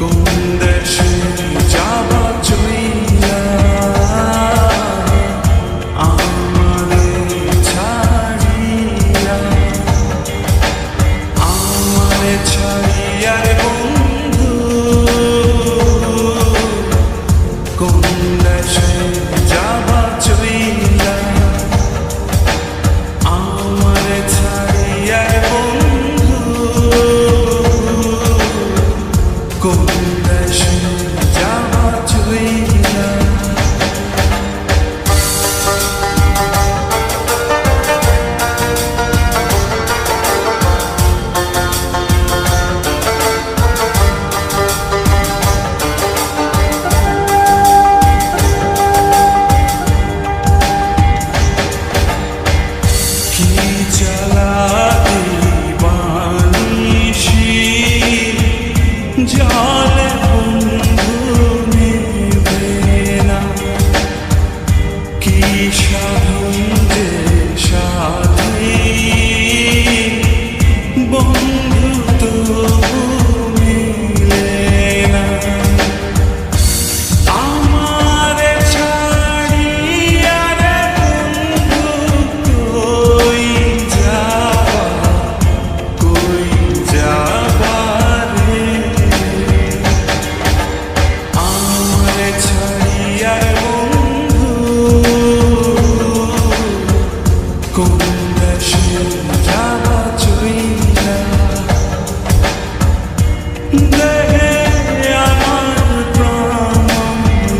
কোন দেশে যাবা চইলা আমারে ছাড়িয়া, আমারে ছাড়িয়া রে বন্ধু, কোন দেশে যাবা চইলা আমারে ছাড়িয়া রে বন্ধু, কোন দেশে যাবা চইলা। কি জ্বালাতে বানিশি জলে বন্ধু নিবে না, কি সাধন যে সাথী বন্ধু তো মিলে না। আমারে ছাড়িয়া রে বন্ধু কই যাবা, কই যাবা রে, আমারে ছাড়িয়া রে বন্ধু, কোন দেশে যাবা চইলা। দেহে আমার প্রাণ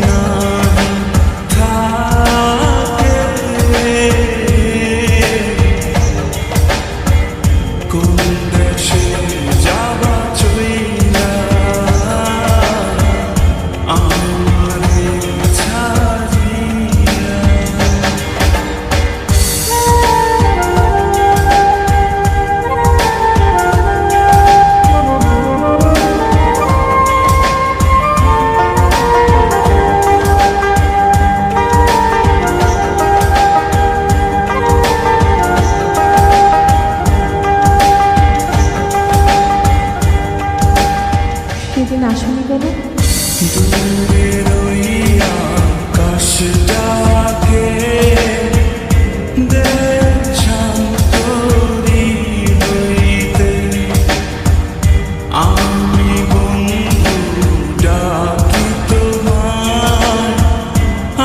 নাহি থাকে, কোন দেশে যাবা চইলা আমারে ছাড়িয়া। সেদিন আসনি কেন? দূরে রইয়া আকাশটাকে শান্ত হইতে, আমি বন্ধু ডাকি তোমায়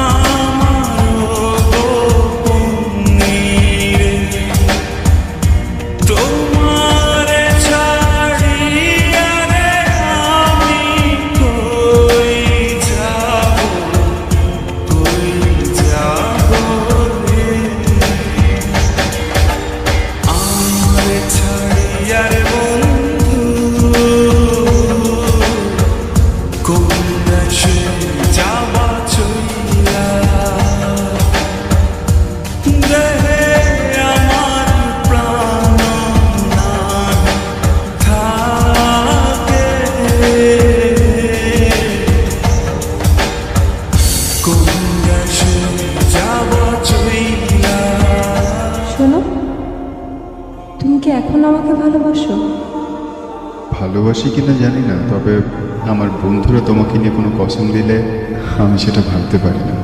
আমার গোপনীরে, তোমারে ছাড়িয়া রে আমি কই যাব, কই যাব রে, আমারে ছাড়িয়া রে বন্ধু, কোন দেশে যাবা চইলা। দেহে আমার প্রাণ নাহি থাকে, কোন দেশে যাবা চইলা। শোনো, তুমি কি এখন আমাকে ভালোবাসো? ভালোবাসি কিনা জানি না, তবে আমার বন্ধুরা তোমাকে নিয়ে কোনো কসম দিলে আমি সেটা ভাবতে পারি না।